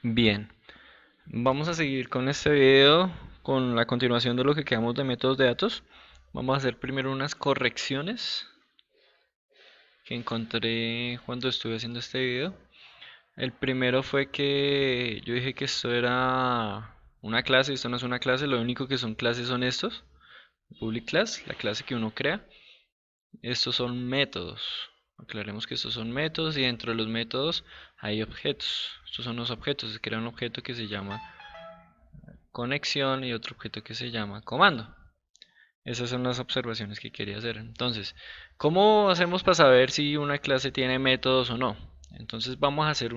Bien, vamos a seguir con este video, con la continuación de lo que quedamos de métodos de datos. Vamos a hacer primero unas correcciones que encontré cuando estuve haciendo este video. El primero fue que yo dije que esto era una clase, esto no es una clase, lo único que son clases son estos. Public class, la clase que uno crea. Estos son métodos. Aclaremos que estos son métodos y dentro de los métodos hay objetos. Estos son los objetos. Se crea un objeto que se llama conexión y otro objeto que se llama comando. Esas son las observaciones que quería hacer. Entonces, ¿cómo hacemos para saber si una clase tiene métodos o no? Entonces vamos a hacer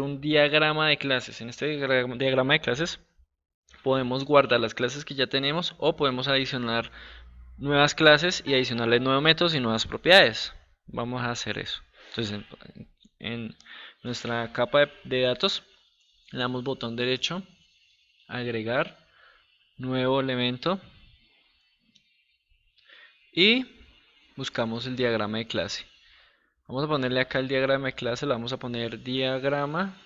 un diagrama de clases. En este diagrama de clases podemos guardar las clases que ya tenemos o podemos adicionar nuevas clases y adicionarle nuevos métodos y nuevas propiedades. Vamos a hacer eso. Entonces, en nuestra capa de datos, le damos botón derecho, agregar, nuevo elemento y buscamos el diagrama de clase. Vamos a ponerle acá el diagrama de clase, le vamos a poner diagrama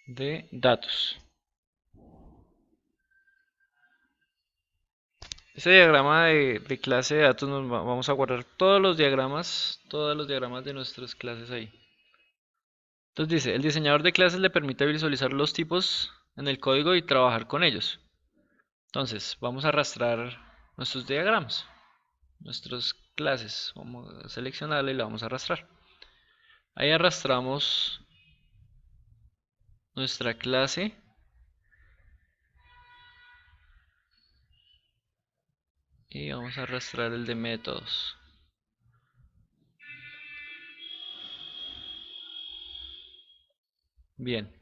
de datos. Este diagrama de clase de datos vamos a guardar todos los diagramas de nuestras clases ahí. Entonces dice, el diseñador de clases le permite visualizar los tipos en el código y trabajar con ellos. Entonces, vamos a arrastrar nuestros diagramas, nuestras clases. Vamos a seleccionarla y la vamos a arrastrar. Ahí arrastramos nuestra clase y vamos a arrastrar el de métodos. Bien.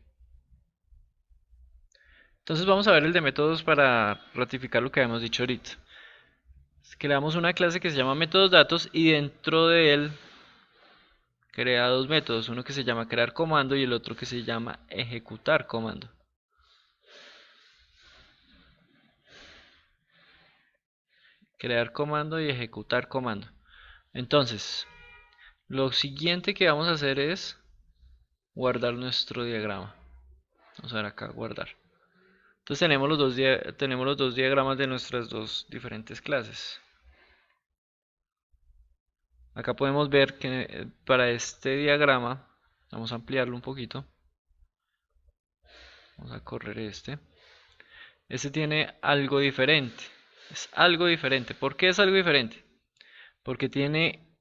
Entonces vamos a ver el de métodos para ratificar lo que habíamos dicho ahorita. Creamos una clase que se llama métodos datos y dentro de él crea dos métodos, uno que se llama crear comando y el otro que se llama ejecutar comando. Crear comando y ejecutar comando. Entonces, lo siguiente que vamos a hacer es guardar nuestro diagrama. Vamos a ver acá, guardar. Entonces tenemos los dos diagramas de nuestras dos diferentes clases. Acá podemos ver que para este diagrama, vamos a ampliarlo un poquito. Vamos a correr este. Este tiene algo diferente. Es algo diferente. ¿Por qué es algo diferente? Porque tiene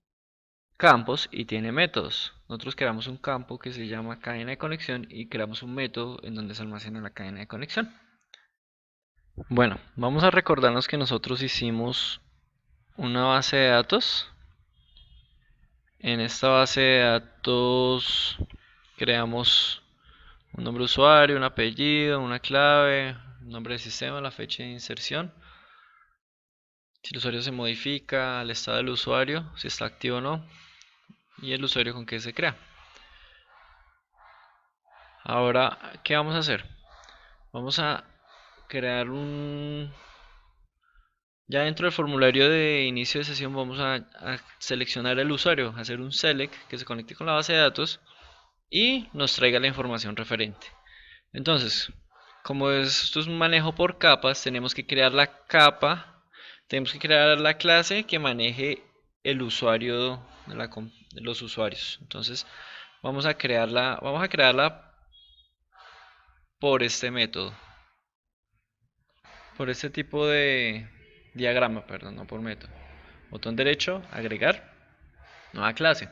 campos y tiene métodos. Nosotros creamos un campo que se llama cadena de conexión y creamos un método en donde se almacena la cadena de conexión. Bueno, vamos a recordarnos que nosotros hicimos una base de datos. En esta base de datos creamos un nombre de usuario, un apellido, una clave, un nombre de sistema, la fecha de inserción. Si el usuario se modifica, el estado del usuario, si está activo o no, y el usuario con que se crea. Ahora, ¿qué vamos a hacer? Vamos a crear un... Ya dentro del formulario de inicio de sesión vamos a seleccionar el usuario, hacer un select que se conecte con la base de datos y nos traiga la información referente. Entonces, como esto es un manejo por capas, tenemos que crear la capa, tenemos que crear la clase que maneje el usuario de los usuarios. Entonces, vamos a crearla por este método, por este tipo de diagrama, perdón, no por método. Botón derecho, agregar, nueva clase.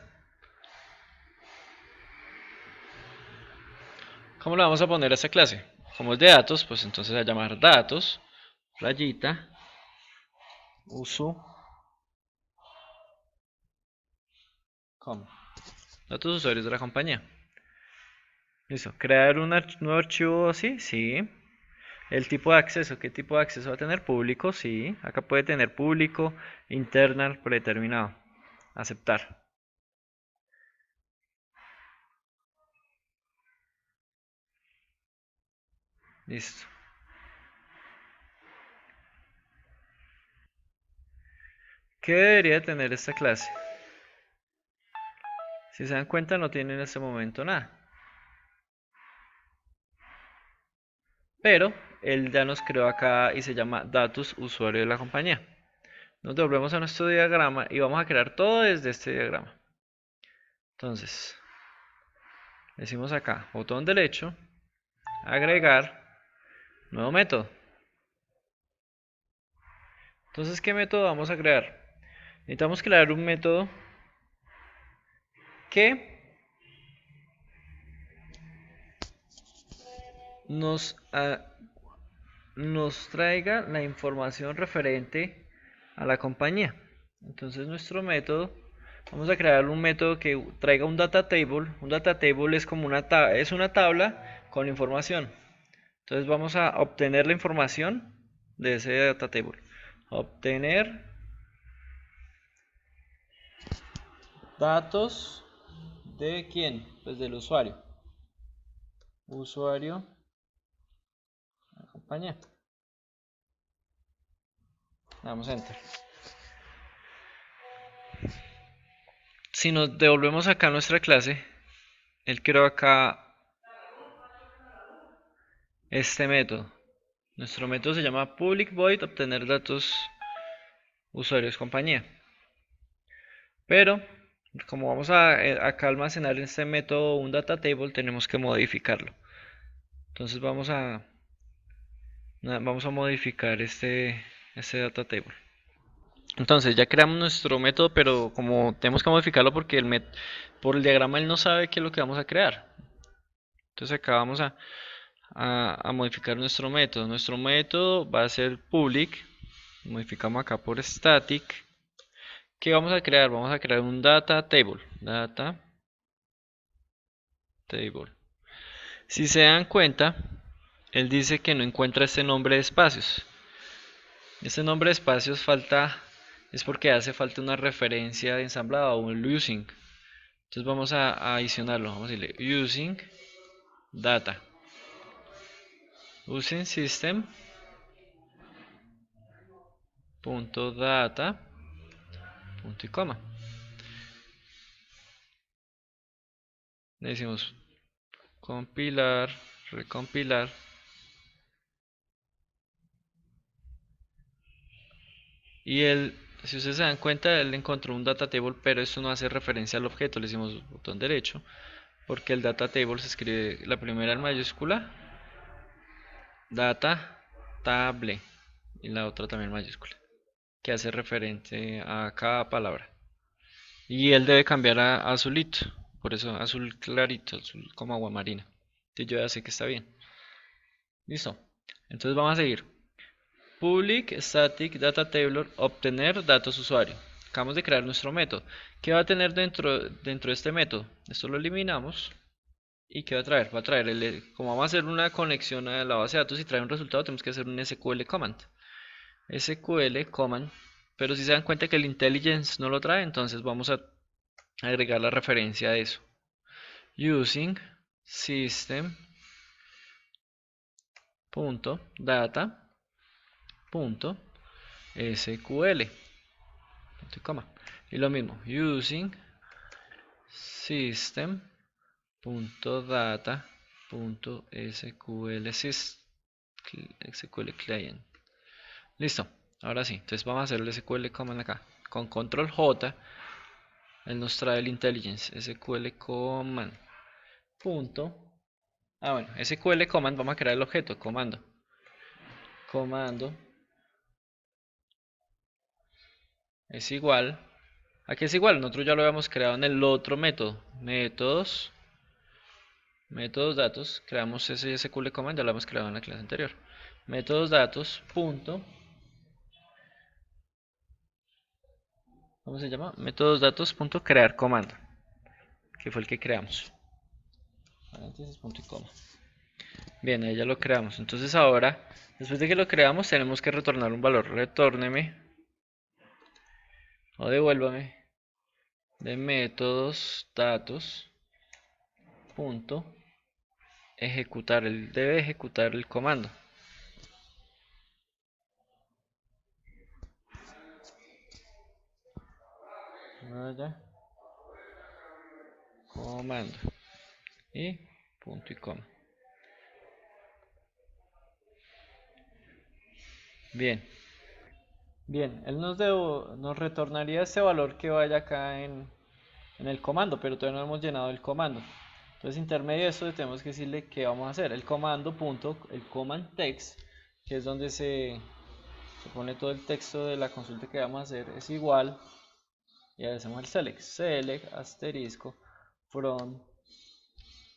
¿Cómo le vamos a poner a esta clase? Como es de datos, pues entonces a llamar datos, rayita, uso, como. Datos usuarios de la compañía. Listo. ¿Crear un nuevo archivo así? Sí. El tipo de acceso, ¿qué tipo de acceso va a tener? Público, sí. Acá puede tener público, internal, predeterminado. Aceptar. Listo. ¿Qué debería tener esta clase? Si se dan cuenta, no tiene en este momento nada. Pero él ya nos creó acá y se llama datos usuario de la compañía. Nos devolvemos a nuestro diagrama y vamos a crear todo desde este diagrama. Entonces, decimos acá, botón derecho, agregar, nuevo método. Entonces, ¿qué método vamos a crear? Necesitamos crear un método que nos, nos traiga la información referente a la compañía. Entonces nuestro método, vamos a crear un método que traiga un data table. Un data table es como es una tabla con información. Entonces vamos a obtener la información de ese data table. Obtener datos de quién, pues del usuario. Usuario, la compañía. Damos enter. Si nos devolvemos acá a nuestra clase, él creó acá este método. Nuestro método se llama public void obtener datos usuarios compañía. Pero como vamos a acá almacenar en este método un data table, tenemos que modificarlo. Entonces vamos a modificar este data table. Entonces ya creamos nuestro método, pero como tenemos que modificarlo porque por el diagrama él no sabe qué es lo que vamos a crear. Entonces acá vamos a modificar nuestro método. Nuestro método va a ser public. Modificamos acá por static. ¿Qué vamos a crear? Vamos a crear un data table. Data table. Si se dan cuenta, él dice que no encuentra este nombre de espacios. Este nombre de espacios es porque hace falta una referencia de ensamblado o un using. Entonces vamos a adicionarlo. Vamos a decirle using data. Using system punto data punto y coma. Le decimos compilar, recompilar. Y él, si ustedes se dan cuenta, él encontró un data table, pero esto no hace referencia al objeto. Le decimos botón derecho, porque el data table se escribe la primera en mayúscula, data table, y la otra también en mayúscula, que hace referente a cada palabra. Y él debe cambiar a azulito, por eso azul clarito, azul como agua marina. Entonces yo ya sé que está bien. Listo. Entonces vamos a seguir. Public static data table obtener datos usuario. Acabamos de crear nuestro método. ¿Qué va a tener dentro de este método? Esto lo eliminamos. ¿Y qué va a traer? Va a traer como vamos a hacer una conexión a la base de datos y traer un resultado, tenemos que hacer un SQL command. SQL command. Pero si se dan cuenta que el intelligence no lo trae, entonces vamos a agregar la referencia a eso. Using system punto data punto SQL. Punto y coma. Y lo mismo, using system.data.sql SQL client. Listo. Ahora sí. Entonces vamos a hacer el SQL command acá. Con control J, él nos trae el intelligence. SQL command. Punto. Bueno, SQL command, vamos a crear el objeto, comando. Comando es igual. Aquí es igual, nosotros ya lo habíamos creado en el otro método. Métodos datos, creamos ese SQL command, ya lo hemos creado en la clase anterior. Métodos datos, punto. ¿Cómo se llama? Métodos datos, punto, crear comando. Que fue el que creamos. Paréntesis, punto y coma. Bien, ahí ya lo creamos. Entonces ahora, después de que lo creamos, tenemos que retornar un valor. Retórneme o devuélvame de métodos datos, punto, ejecutar. Él debe ejecutar el comando. comando y punto y coma. Bien, bien, él nos retornaría ese valor que vaya acá en el comando, pero todavía no hemos llenado el comando. Entonces, intermedio de esto tenemos que decirle qué vamos a hacer. El comando punto, el command text, que es donde se pone todo el texto de la consulta que vamos a hacer, es igual, y hacemos el select asterisco from,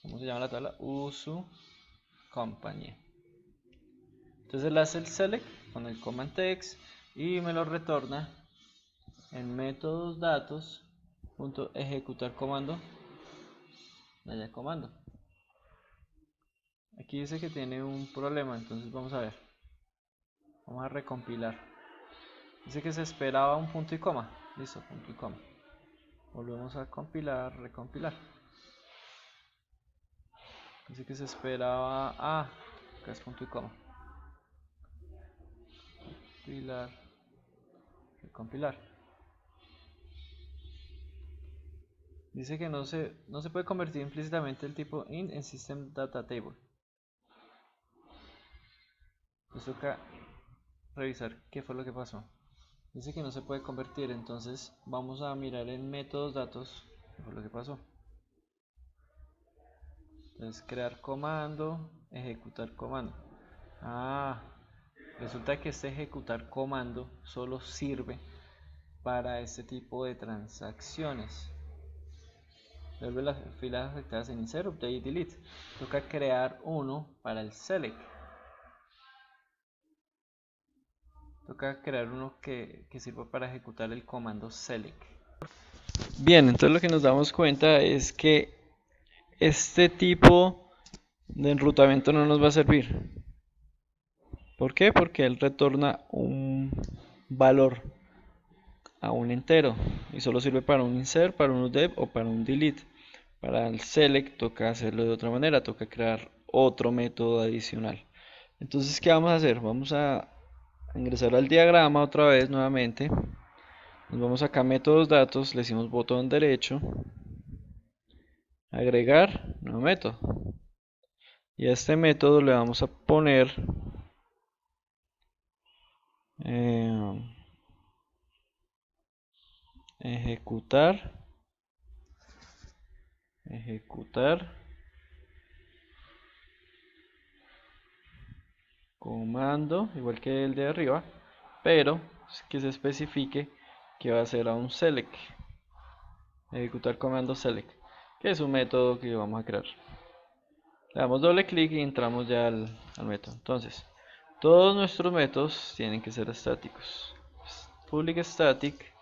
¿cómo se llama la tabla? Usu compañía. Entonces él hace el select con el command text y me lo retorna en métodos datos punto ejecutar comando, vaya comando. Aquí dice que tiene un problema, entonces vamos a ver. Vamos a recompilar. Dice que se esperaba un punto y coma. Listo, punto y coma. Volvemos a compilar, recompilar. Dice que se esperaba. Acá es punto y coma. Compilar, recompilar. Dice que no se puede convertir implícitamente el tipo int en system data table. Nos toca revisar qué fue lo que pasó. Dice que no se puede convertir, entonces vamos a mirar en métodos datos qué fue lo que pasó. Entonces crear comando, ejecutar comando. Resulta que este ejecutar comando solo sirve para este tipo de transacciones. Vuelve las filas afectadas en insert, update y delete. Toca crear uno para el select. Toca crear uno que sirva para ejecutar el comando select. Bien, entonces lo que nos damos cuenta es que este tipo de enrutamiento no nos va a servir. ¿Por qué? Porque él retorna un valor a un entero y solo sirve para un insert, para un update o para un delete. Para el select toca hacerlo de otra manera, toca crear otro método adicional. Entonces, ¿qué vamos a hacer? Vamos a ingresar al diagrama otra vez nuevamente. Nos vamos acá a métodos datos, le decimos botón derecho, agregar nuevo método. Y a este método le vamos a poner ejecutar comando, igual que el de arriba, pero que se especifique que va a ser a un select. Ejecutar comando select, que es un método que vamos a crear. Le damos doble clic y entramos ya al método. Entonces, todos nuestros métodos tienen que ser estáticos. Public static,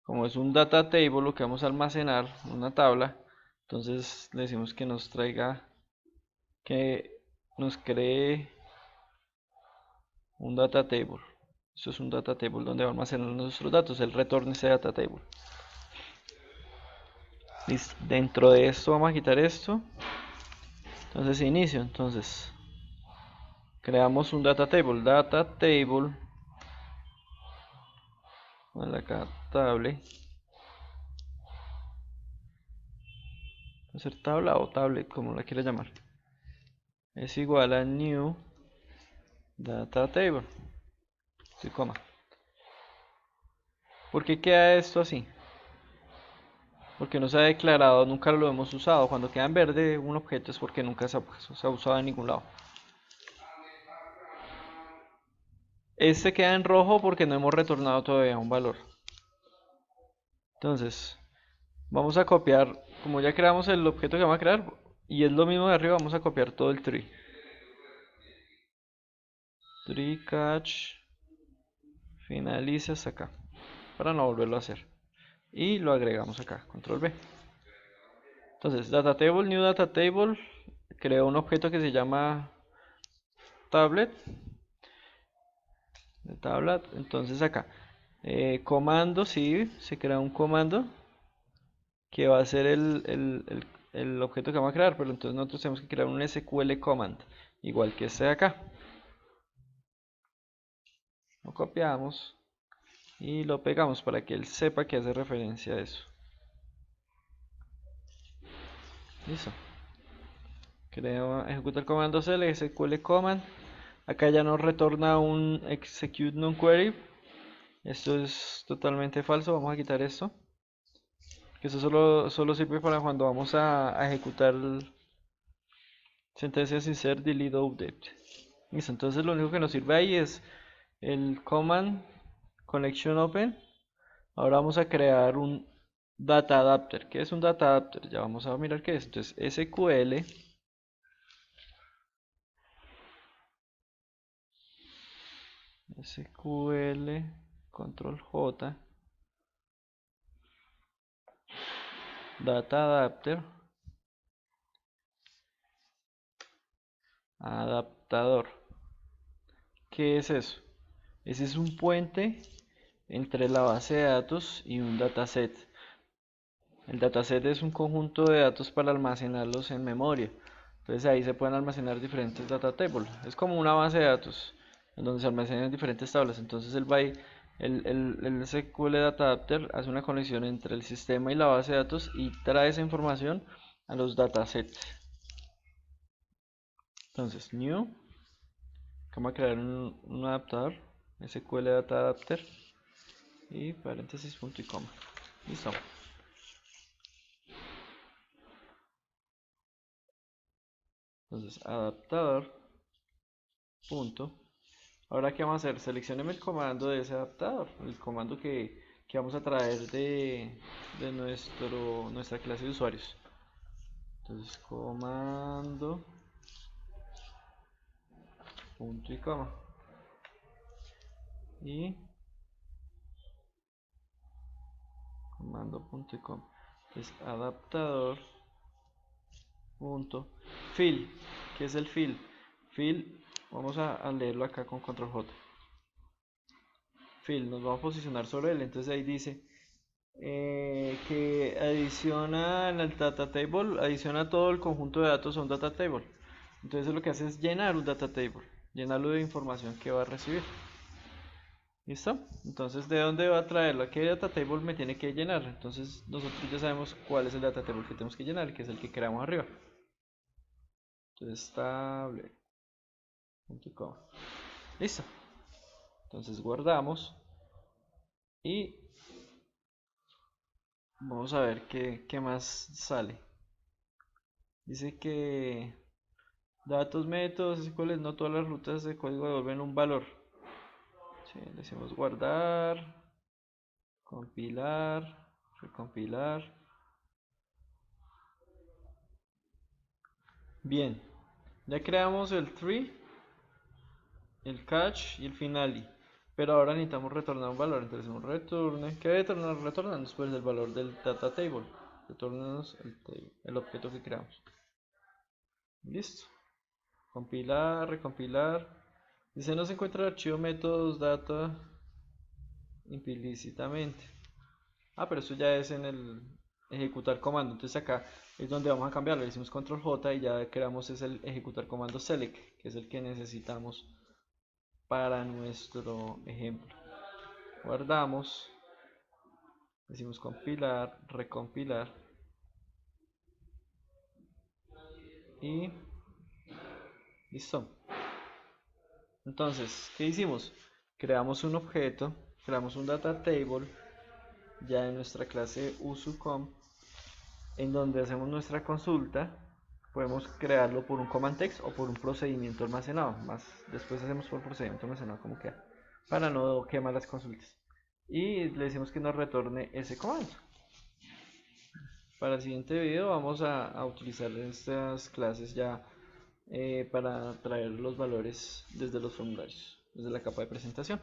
como es un data table, lo que vamos a almacenar, una tabla, entonces le decimos que nos traiga, que nos cree un data table. Esto es un data table donde va a almacenar nuestros datos, el retorne ese data table. Listo. Dentro de esto vamos a quitar esto. Entonces inicio, entonces creamos un data table, acá table, puede ser tabla o tablet como la quiera llamar, es igual a new data table, sí, coma. ¿Por qué queda esto así? Porque no se ha declarado, nunca lo hemos usado. Cuando queda en verde un objeto es porque nunca se ha usado en ningún lado. Este queda en rojo porque no hemos retornado todavía un valor. Entonces, vamos a copiar, como ya creamos el objeto que vamos a crear, y es lo mismo de arriba, vamos a copiar todo el tree. Tree catch, finaliza hasta acá, para no volverlo a hacer. Y lo agregamos acá, control V. Entonces, data table, new data table, creo un objeto que se llama tablet, de tablet, entonces acá. Comando, sí, se crea un comando que va a ser el objeto que vamos a crear, pero entonces nosotros tenemos que crear un SQL command, igual que este de acá. Lo copiamos y lo pegamos para que él sepa que hace referencia a eso. Listo. Ejecuta el comando select, SQL command. Acá ya nos retorna un execute non-query. Esto es totalmente falso. Vamos a quitar esto. Que eso solo sirve para cuando vamos a ejecutar sentencias insert, delete, update. Listo, entonces lo único que nos sirve ahí es el command connection open. Ahora vamos a crear un data adapter. ¿Qué es un data adapter? Ya vamos a mirar qué es. Entonces SQL control J data adapter adaptador. ¿Qué es eso? Ese es un puente entre la base de datos y un dataset. El dataset es un conjunto de datos para almacenarlos en memoria. Entonces ahí se pueden almacenar diferentes data tables. Es como una base de datos en donde se almacenan diferentes tablas. Entonces el SQL Data Adapter hace una conexión entre el sistema y la base de datos y trae esa información a los datasets. Entonces new, vamos a crear un adaptador, SQL Data Adapter y paréntesis punto y coma. Listo. Entonces adaptador punto. Ahora qué vamos a hacer, seleccionemos el comando de ese adaptador, el comando que vamos a traer de nuestra clase de usuarios. Entonces comando punto y coma y comando punto y coma. Entonces adaptador punto fill. ¿Qué es el fill? Fill, vamos a leerlo acá con control J. Fill, nos vamos a posicionar sobre él. Entonces ahí dice que adiciona en el data table, adiciona todo el conjunto de datos a un data table. Entonces lo que hace es llenar un data table, llenarlo de información que va a recibir. ¿Listo? Entonces, ¿de dónde va a traerlo? ¿A qué data table me tiene que llenar? Entonces, nosotros ya sabemos cuál es el data table que tenemos que llenar, que es el que creamos arriba. Entonces, table.com. Listo. Entonces, guardamos y vamos a ver qué más sale. Dice que datos, métodos, SQL, no todas las rutas de código devuelven un valor. Sí, le decimos guardar, compilar, recompilar. Bien, ya creamos el tree, el catch y el finale. Pero ahora necesitamos retornar un valor. Entonces decimos returne. ¿Qué retornando después del valor del data table? Retornamos el objeto que creamos. Listo. Compilar, recompilar. Dice no se encuentra el archivo métodos data implícitamente. Ah, pero eso ya es en el ejecutar comando. Entonces acá es donde vamos a cambiarlo. Le decimos control J y ya creamos es el ejecutar comando select, que es el que necesitamos para nuestro ejemplo. Guardamos. Decimos compilar, recompilar. Y listo. Entonces, ¿qué hicimos? Creamos un objeto, creamos un data table ya en nuestra clase usucom, en donde hacemos nuestra consulta. Podemos crearlo por un command text o por un procedimiento almacenado. Más después hacemos por procedimiento almacenado como queda, para no quemar las consultas. Y le decimos que nos retorne ese comando. Para el siguiente video vamos a utilizar estas clases ya para traer los valores desde los formularios, desde la capa de presentación.